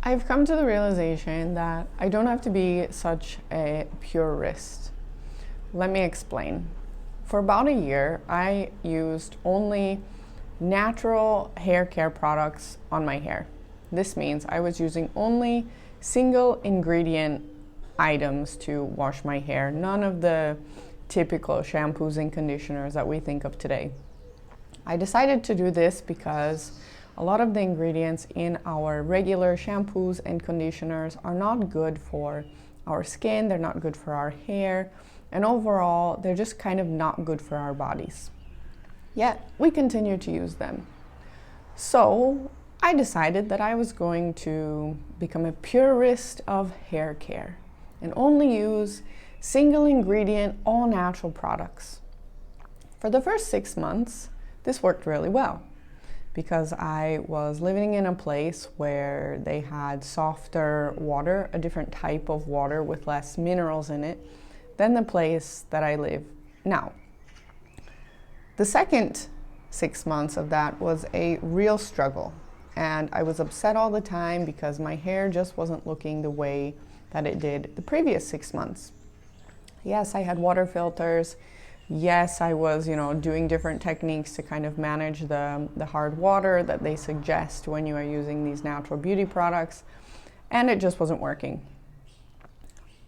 I've come to the realization that I don't have to be such a purist. Let me explain. For about a year, I used only natural hair care products on my hair. This means I was using only single ingredient items to wash my hair, none of the typical shampoos and conditioners that we think of today. I decided to do this because a lot of the ingredients in our regular shampoos and conditioners are not good for our skin, they're not good for our hair, and overall, they're just kind of not good for our bodies. Yet, we continue to use them. So, I decided that I was going to become a purist of hair care and only use single ingredient, all natural products. For the first 6 months, this worked really well because I was living in a place where they had softer water, a different type of water with less minerals in it than the place that I live now. The second 6 months of that was a real struggle, and I was upset all the time because my hair just wasn't looking the way that it did the previous 6 months. Yes, I had water filters. Yes, I was, doing different techniques to kind of manage the hard water that they suggest when you are using these natural beauty products, and it just wasn't working.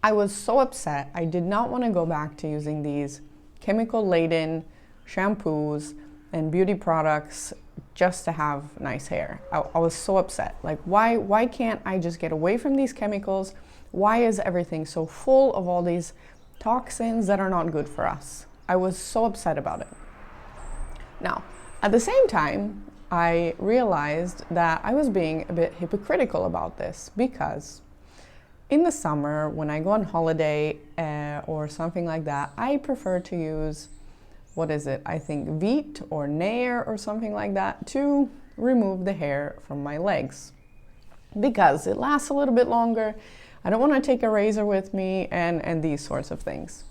I was so upset. I did not want to go back to using these chemical-laden shampoos and beauty products just to have nice hair. I was so upset. Like, why can't I just get away from these chemicals? Why is everything so full of all these toxins that are not good for us? I was so upset about it. Now, at the same time, I realized that I was being a bit hypocritical about this because in the summer, when I go on holiday or something like that, I prefer to use, I think Veet or Nair or something like that to remove the hair from my legs because it lasts a little bit longer. I don't want to take a razor with me and these sorts of things.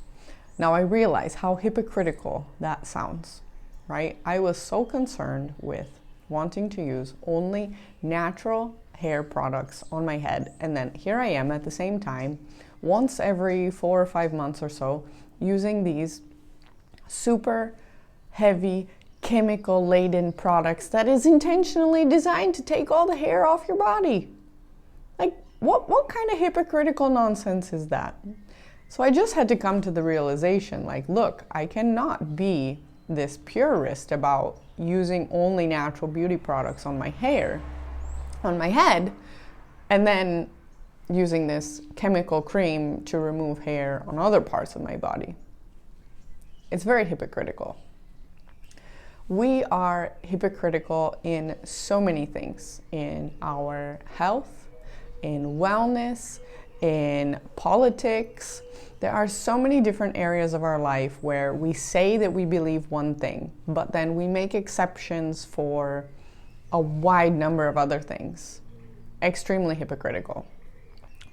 Now I realize how hypocritical that sounds, right? I was so concerned with wanting to use only natural hair products on my head, and then here I am at the same time, once every 4 or 5 months or so, using these super heavy chemical-laden products that is intentionally designed to take all the hair off your body. Like, what kind of hypocritical nonsense is that? So I just had to come to the realization, like, look, I cannot be this purist about using only natural beauty products on my hair, on my head, and then using this chemical cream to remove hair on other parts of my body. It's very hypocritical. We are hypocritical in so many things, in our health, in wellness, in politics. There are so many different areas of our life where we say that we believe one thing, but then we make exceptions for a wide number of other things. Extremely hypocritical,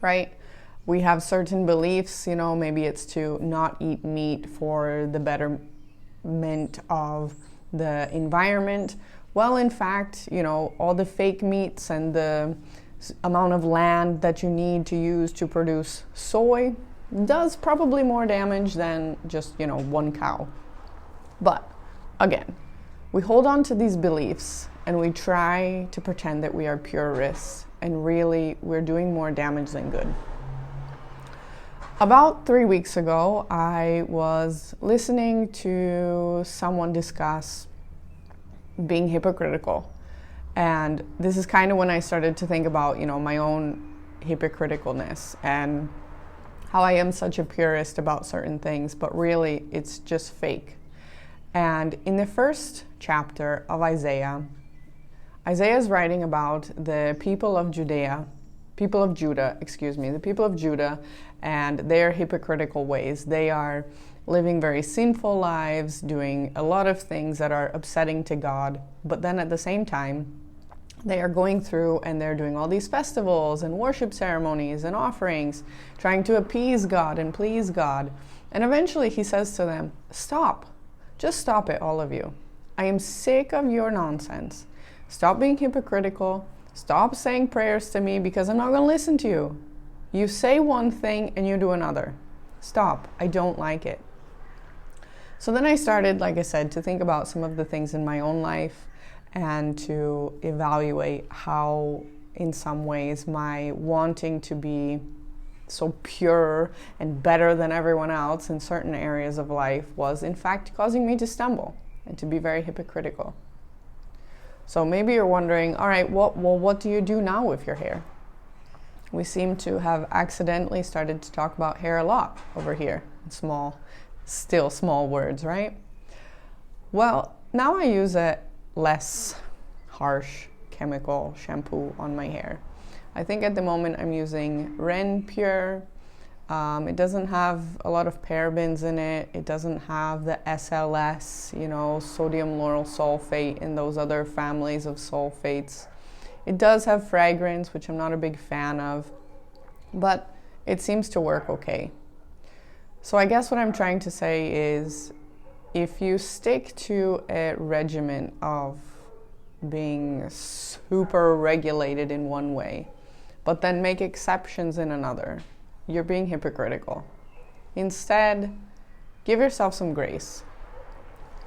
right? We have certain beliefs, maybe it's to not eat meat for the betterment of the environment. Well, in fact, all the fake meats and the amount of land that you need to use to produce soy does probably more damage than just, one cow. But again, we hold on to these beliefs and we try to pretend that we are purists, and really we're doing more damage than good. About 3 weeks ago, I was listening to someone discuss being hypocritical. And this is kind of when I started to think about, my own hypocriticalness and how I am such a purist about certain things, but really it's just fake. And in the first chapter of Isaiah is writing about the people of Judah, and their hypocritical ways. They are living very sinful lives, doing a lot of things that are upsetting to God, but then at the same time, they are going through and they're doing all these festivals and worship ceremonies and offerings, trying to appease God and please God. And eventually he says to them, stop. Just stop it, all of you. I am sick of your nonsense. Stop being hypocritical. Stop saying prayers to me because I'm not going to listen to you. You say one thing and you do another. Stop. I don't like it. So then I started, like I said, to think about some of the things in my own life and to evaluate how, in some ways, my wanting to be so pure and better than everyone else in certain areas of life was, in fact, causing me to stumble and to be very hypocritical. So maybe you're wondering, all right, what do you do now with your hair? We seem to have accidentally started to talk about hair a lot over here. Still small words, right? Well, now I use a less harsh chemical shampoo on my hair. I think at the moment I'm using Ren Pure. It doesn't have a lot of parabens in it. It doesn't have the SLS, sodium lauryl sulfate and those other families of sulfates. It does have fragrance, which I'm not a big fan of, but it seems to work okay. So I guess what I'm trying to say is, if you stick to a regimen of being super regulated in one way, but then make exceptions in another, you're being hypocritical. Instead, give yourself some grace.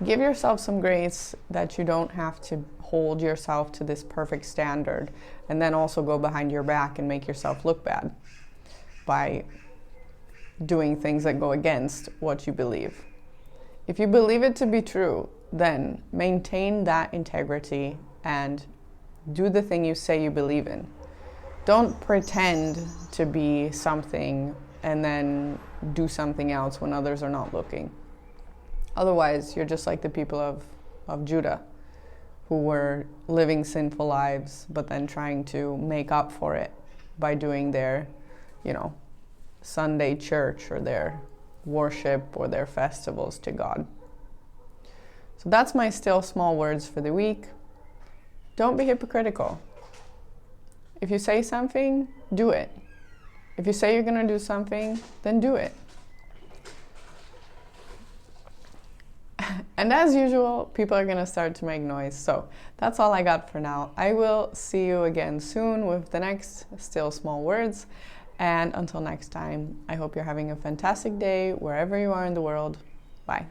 Give yourself some grace that you don't have to hold yourself to this perfect standard and then also go behind your back and make yourself look bad by doing things that go against what you believe. If you believe it to be true, then maintain that integrity and do the thing you say you believe in. Don't pretend to be something and then do something else when others are not looking. Otherwise, you're just like the people of Judah, who were living sinful lives, but then trying to make up for it by doing their, Sunday church or their worship or their festivals to God. So that's my still small words for the week. Don't be hypocritical. If you say something, do it. If you say you're going to do something, then do it. And as usual, people are going to start to make noise. So that's all I got for now. I will see you again soon with the next Still Small Words. And until next time, I hope you're having a fantastic day wherever you are in the world. Bye.